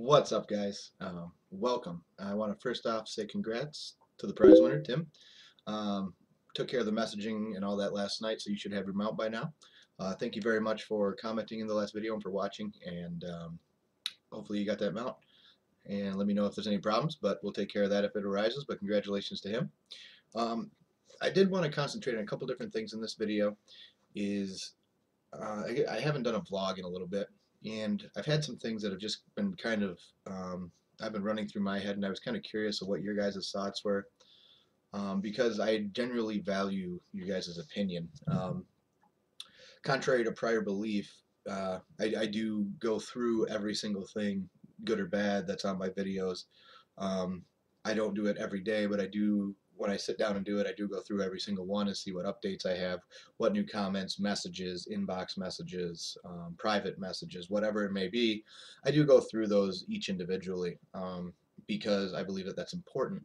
What's up, guys? Welcome. I want to first off say congrats to the prize winner, Tim. Um, Took care of the messaging and all that last night, so you should have your mount by now. Thank you very much for commenting in the last video and for watching, and hopefully you got that mount. And let me know if there's any problems, but we'll take care of that if it arises, but congratulations to him. I did want to concentrate on a couple different things in this video. I haven't done a vlog in a little bit, and I've had some things that have just been kind of I've been running through my head, and I was kind of curious of what your guys' thoughts were, because I generally value you guys' opinion. Contrary to prior belief, I do go through every single thing, good or bad, that's on my videos. I don't do it every day, but I do. When I sit down and do it, I do go through every single one and see what updates I have, what new comments, messages, inbox messages, private messages, whatever it may be. I do go through those each individually, because I believe that that's important.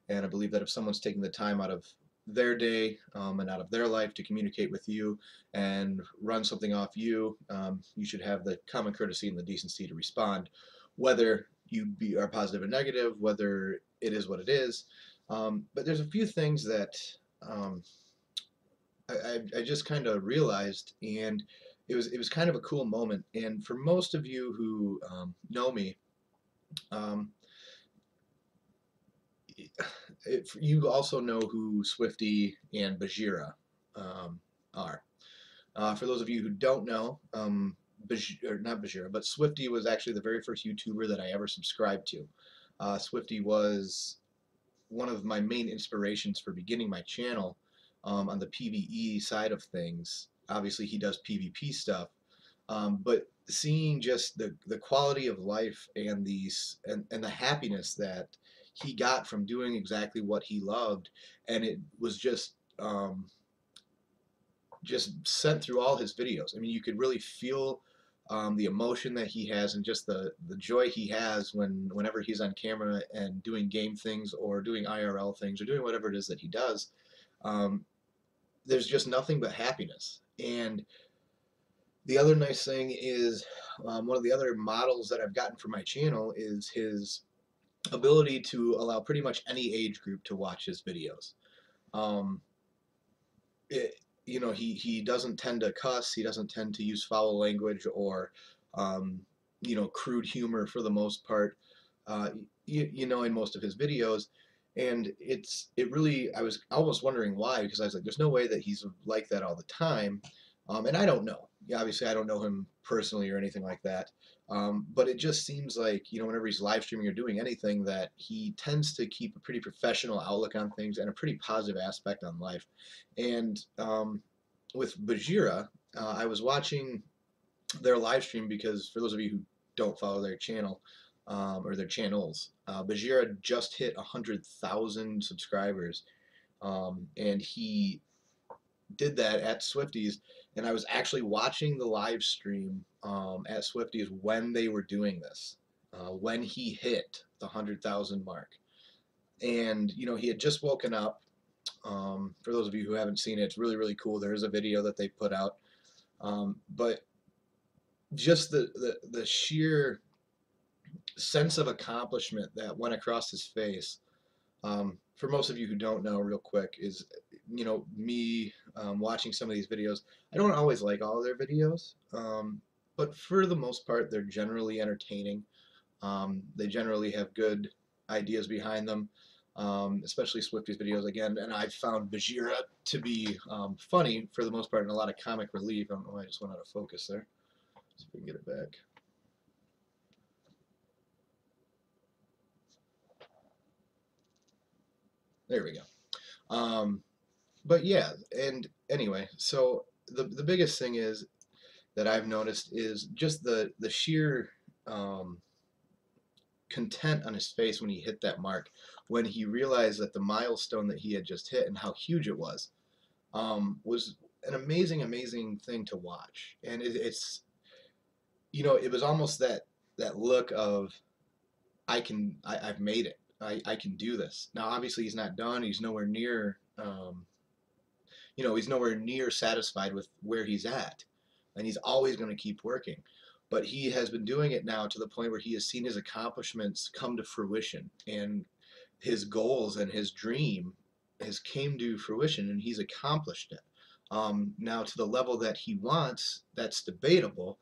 And I believe that if someone's taking the time out of their day and out of their life to communicate with you and run something off you, you should have the common courtesy and the decency to respond, whether are positive or negative, whether it is what it is. But there's a few things that um, I just kind of realized, and it was kind of a cool moment. And for most of you who know me, um, you also know who Swifty and Bajira are. For those of you who don't know, not Bajira, but Swifty was actually the very first YouTuber that I ever subscribed to. Swifty was one of my main inspirations for beginning my channel on the PvE side of things. Obviously, he does PvP stuff, but seeing just the quality of life and the happiness that he got from doing exactly what he loved, and it was just sent through all his videos. I mean, you could really feel the emotion that he has and just the joy he has whenever he's on camera and doing game things or doing IRL things or doing whatever it is that he does. Um, there's just nothing but happiness. And the other nice thing is, one of the other models that I've gotten for my channel is his ability to allow pretty much any age group to watch his videos. Um, it, he doesn't tend to cuss. He doesn't tend to use foul language or crude humor for the most part. In most of his videos, and it really, I was almost wondering why, because I was like, there's no way that he's like that all the time. And I don't know. Yeah, obviously I don't know him personally or anything like that. But it just seems like, whenever he's live streaming or doing anything, that he tends to keep a pretty professional outlook on things and a pretty positive aspect on life. And with Bajira, I was watching their live stream because, for those of you who don't follow their channel, or their channels, Bajira just hit 100,000 subscribers, and he did that at Swifties, and I was actually watching the live stream at Swifties when they were doing this, when he hit the 100,000 mark. And he had just woken up. For those of you who haven't seen it, it's really, really cool. There is a video that they put out, but just the sheer sense of accomplishment that went across his face. For most of you who don't know, real quick, is me watching some of these videos. I don't always like all of their videos, but for the most part, they're generally entertaining. They generally have good ideas behind them, especially Swifty's videos again. And I've found Bajira to be funny for the most part, and a lot of comic relief. I don't know why I just went out of focus there. See if we can get it back. There we go. But yeah, and anyway, so the biggest thing is that I've noticed is just the sheer content on his face when he hit that mark, when he realized that the milestone that he had just hit and how huge it was an amazing, amazing thing to watch. And it was almost that look of, I've made it. I can do this. Now, obviously, he's not done. He's nowhere near, he's nowhere near satisfied with where he's at, and he's always going to keep working. but he has been doing it now to the point where he has seen his accomplishments come to fruition, and his goals and his dream has came to fruition, and he's accomplished it. Now to the level that he wants, that's debatable,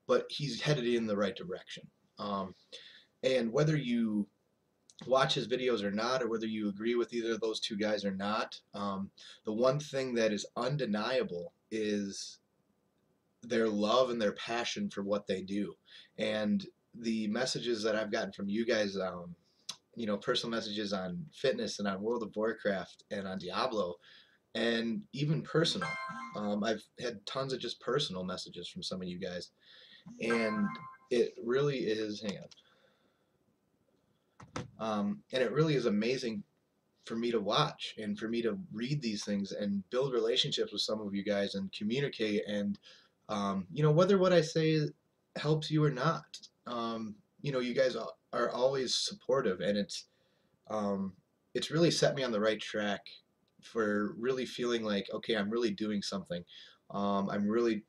but he's headed in the right direction. Um, and whether you watch his videos or not, or whether you agree with either of those two guys or not, the one thing that is undeniable is their love and their passion for what they do. And the messages that I've gotten from you guys, personal messages on fitness and on World of Warcraft and on Diablo, and even personal. I've had tons of just personal messages from some of you guys, and it really is. Hang on. And it really is amazing for me to watch and for me to read these things and build relationships with some of you guys and communicate, and whether what I say helps you or not, you guys are always supportive, and it's really set me on the right track for really feeling like, okay, I'm really doing something. I'm really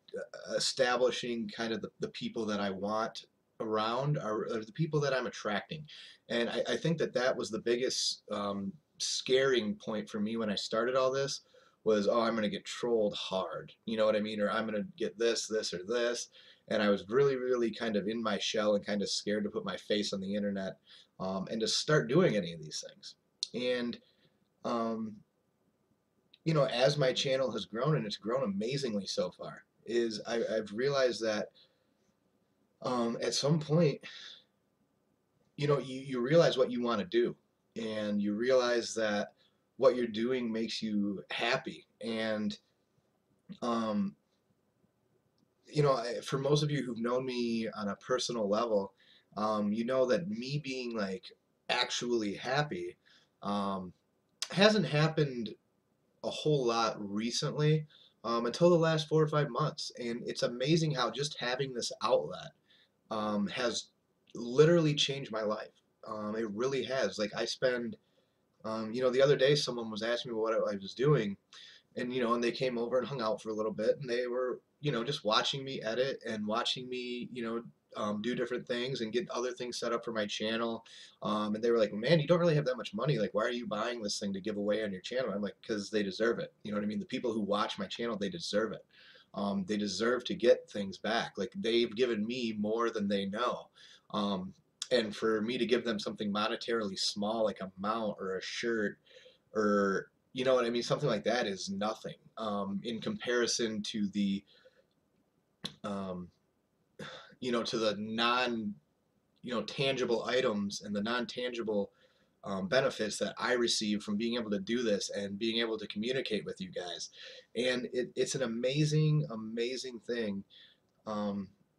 establishing kind of the people that I want around are the people that I'm attracting. And I think that was the biggest scaring point for me when I started all this was, oh, I'm going to get trolled hard. You know what I mean? Or I'm going to get this, or this. And I was really, really kind of in my shell and kind of scared to put my face on the internet, and to start doing any of these things. And, um, as my channel has grown, and it's grown amazingly so far, I've realized that at some point, you realize what you want to do, and you realize that what you're doing makes you happy. And, um, for most of you who've known me on a personal level, you know that me being like actually happy hasn't happened a whole lot recently, until the last 4 or 5 months. And it's amazing how just having this outlet has literally changed my life. It really has. Like I spend, the other day someone was asking me what I was doing, and they came over and hung out for a little bit, and they were, just watching me edit and watching me, do different things and get other things set up for my channel. And they were like, man, you don't really have that much money. Like, why are you buying this thing to give away on your channel? I'm like, because they deserve it. You know what I mean? The people who watch my channel, they deserve it. They deserve to get things back. Like, they've given me more than they know. And for me to give them something monetarily small, like a mount or a shirt, or you know what I mean, something like that is nothing, in comparison to the um, to the non tangible items and the non-tangible benefits that I receive from being able to do this and being able to communicate with you guys. And it's an amazing, amazing thing,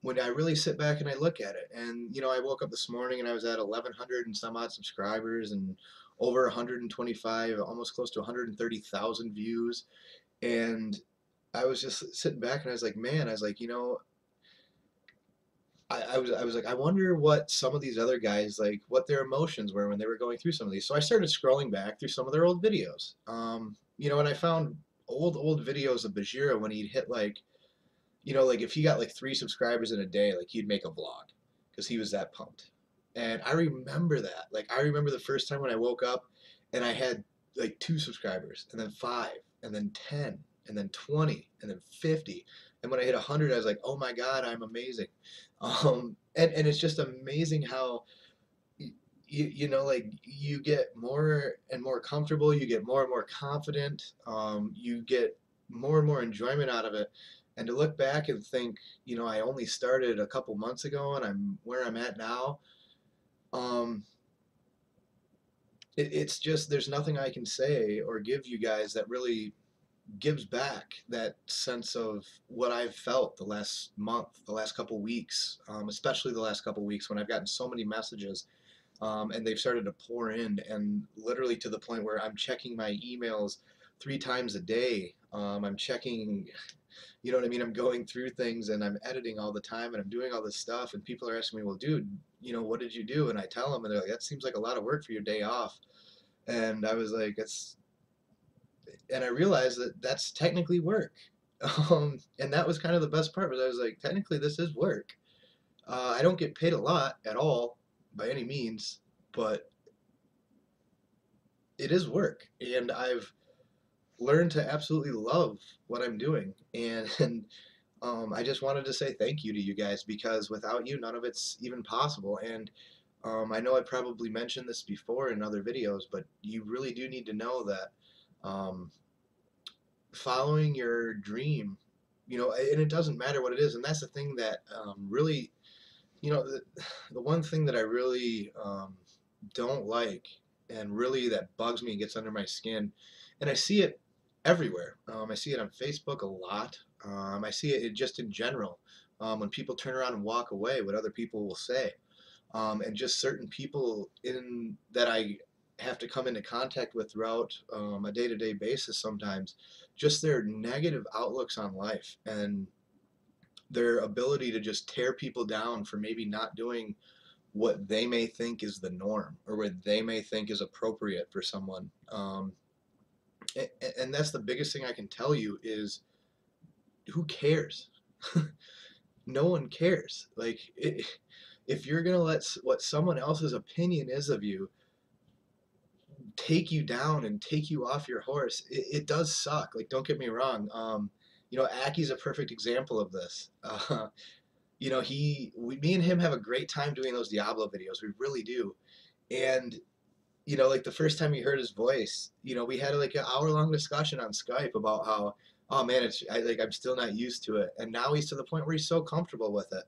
when I really sit back and I look at it. And I woke up this morning and I was at 1,100 and some odd subscribers and over 125, almost close to 130,000 views. And I was just sitting back and I was like, man, I was like, I was like, I wonder what some of these other guys, like, what their emotions were when they were going through some of these. So I started scrolling back through some of their old videos. And I found old videos of Bajira when he'd hit like, like if he got like 3 subscribers in a day, like he'd make a vlog because he was that pumped. And I remember that. Like I remember the first time when I woke up and I had like 2 subscribers, and then 5, and then 10, and then 20, and then 50. And when I hit 100, I was like, oh my God, I'm amazing. And it's just amazing how like you get more and more comfortable, you get more and more confident, you get more and more enjoyment out of it. And to look back and think, I only started a couple months ago and I'm where I'm at now. um, it's just, there's nothing I can say or give you guys that really gives back that sense of what I've felt the last month, the last couple weeks, especially the last couple weeks when I've gotten so many messages, and they've started to pour in, and literally to the point where I'm checking my emails 3 times a day. I'm checking, you know what I mean? I'm going through things and I'm editing all the time and I'm doing all this stuff, and people are asking me, well, dude, what did you do? And I tell them, and they're like, that seems like a lot of work for your day off. And I was like, and I realized that that's technically work. And that was kind of the best part, was I was like, technically this is work. I don't get paid a lot at all by any means, but it is work, and I've learned to absolutely love what I'm doing. And I just wanted to say thank you to you guys, because without you, none of it's even possible. And I know I probably mentioned this before in other videos, but you really do need to know that um, following your dream, and it doesn't matter what it is. And that's the thing that really, the one thing that I really don't like, and really that bugs me and gets under my skin, and I see it everywhere. I see it on Facebook a lot. I see it just in general. When people turn around and walk away, what other people will say, and just certain people in that I have to come into contact with throughout a day-to-day basis sometimes, just their negative outlooks on life and their ability to just tear people down for maybe not doing what they may think is the norm or what they may think is appropriate for someone. And that's the biggest thing I can tell you is, who cares? No one cares. Like, if you're gonna let what someone else's opinion is of you take you down and take you off your horse, it does suck. Like, don't get me wrong. Aki's a perfect example of this. Me and him have a great time doing those Diablo videos. We really do. And like the first time he heard his voice, we had like an hour-long discussion on Skype about how, oh man, I'm still not used to it. And now he's to the point where he's so comfortable with it,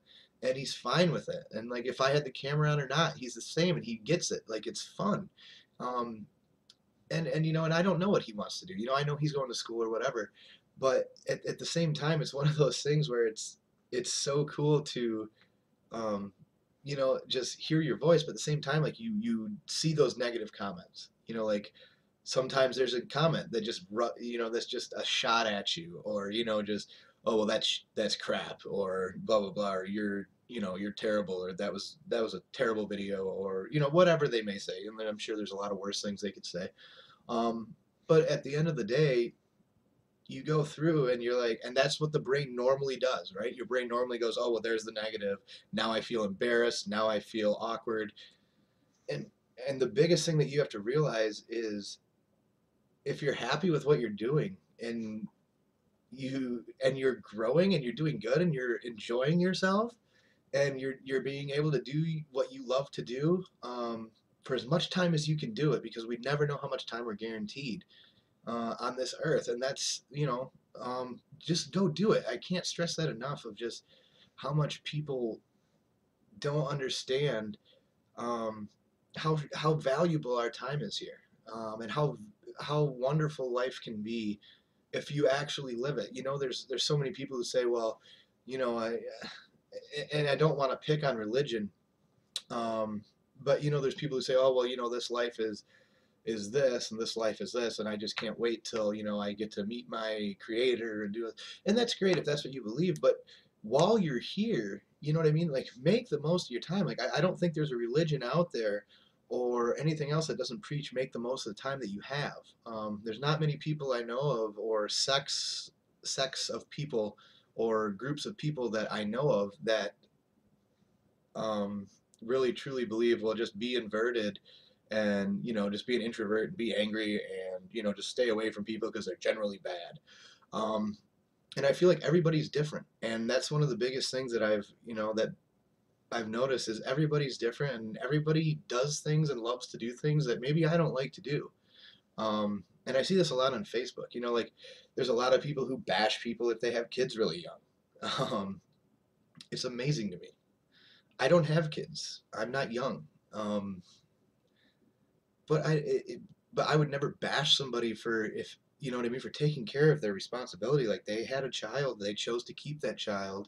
and he's fine with it. And like, if I had the camera on or not, he's the same, and he gets it. Like, it's fun. Um, and I don't know what he wants to do. I know he's going to school or whatever, but at the same time, it's one of those things where it's so cool to just hear your voice, but at the same time, like, you see those negative comments. Like, sometimes there's a comment that just that's just a shot at you, or just, oh well, that's crap, or blah blah blah, or you're terrible, or that was a terrible video, or whatever they may say. And then I'm sure there's a lot of worse things they could say. Um, but at the end of the day, you go through and you're like, and that's what the brain normally does, right? Your brain normally goes, oh well, there's the negative. Now I feel embarrassed. Now I feel awkward. And the biggest thing that you have to realize is, if you're happy with what you're doing, and you're growing and you're doing good and you're enjoying yourself, and you're being able to do what you love to do, for as much time as you can do it, because we never know how much time we're guaranteed on this earth. And that's, just go do it. I can't stress that enough, of just how much people don't understand um, how valuable our time is here, and how wonderful life can be if you actually live it. There's so many people who say, well, I and I don't want to pick on religion, but there's people who say, oh well, this life is this, and this life is this, and I just can't wait till I get to meet my creator and do it. And that's great if that's what you believe, but while you're here, you know what I mean, like, make the most of your time. Like, I don't think there's a religion out there or anything else that doesn't preach make the most of the time that you have. There's not many people I know of, or sects of people or groups of people that I know of, that um, really truly believe, well, just be inverted, and just be an introvert and be angry, and just stay away from people because they're generally bad. um, and I feel like everybody's different, and that's one of the biggest things that I've noticed, is everybody's different, and everybody does things and loves to do things that maybe I don't like to do. And I see this a lot on Facebook. Like, there's a lot of people who bash people if they have kids really young. It's amazing to me. I don't have kids. I'm not young. Um, but I would never bash somebody for, if you know what I mean, for taking care of their responsibility. Like, they had a child, they chose to keep that child,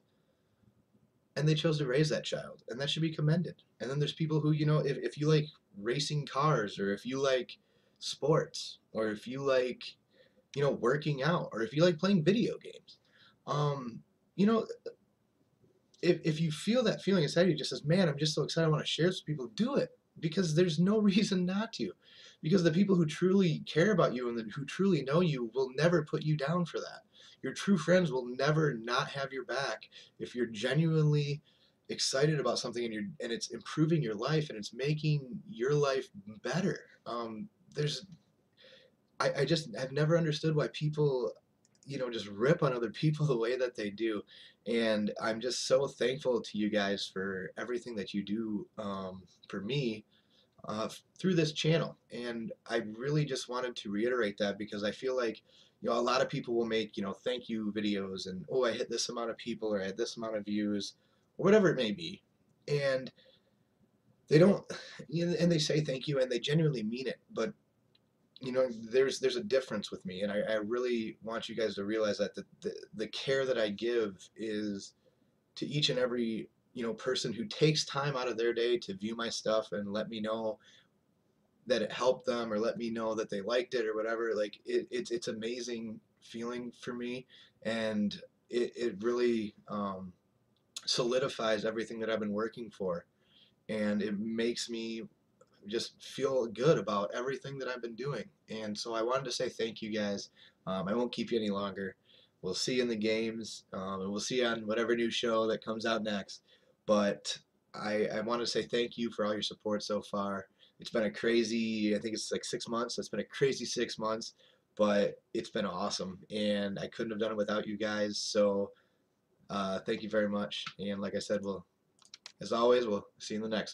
and they chose to raise that child, and that should be commended. And then there's people who, if you like racing cars, or if you like sports, or if you like working out, or if you like playing video games, um, you know if you feel that feeling inside you, just says, man, I'm just so excited, I want to share this with people, do it. Because there's no reason not to. Because the people who truly care about you and who truly know you will never put you down for that. Your true friends will never not have your back if you're genuinely excited about something and it's improving your life and it's making your life better. There's I just I've never understood why people, just rip on other people the way that they do. And I'm just so thankful to you guys for everything that you do, for me, through this channel. And I really just wanted to reiterate that because I feel like, a lot of people will make, thank you videos and, oh, I hit this amount of people or I had this amount of views or whatever it may be. And they don't, and they say thank you and they genuinely mean it. But there's a difference with me, and I really want you guys to realize that the care that I give is to each and every person who takes time out of their day to view my stuff and let me know that it helped them or let me know that they liked it or whatever. Like it's amazing feeling for me, and it really solidifies everything that I've been working for, and it makes me just feel good about everything that I've been doing. And so I wanted to say thank you guys. I won't keep you any longer. We'll see you in the games, and we'll see you on whatever new show that comes out next. But I want to say thank you for all your support so far. It's been a crazy, I think it's like 6 months. It's been a crazy 6 months, but it's been awesome. And I couldn't have done it without you guys. So thank you very much. And like I said, as always, we'll see you in the next one.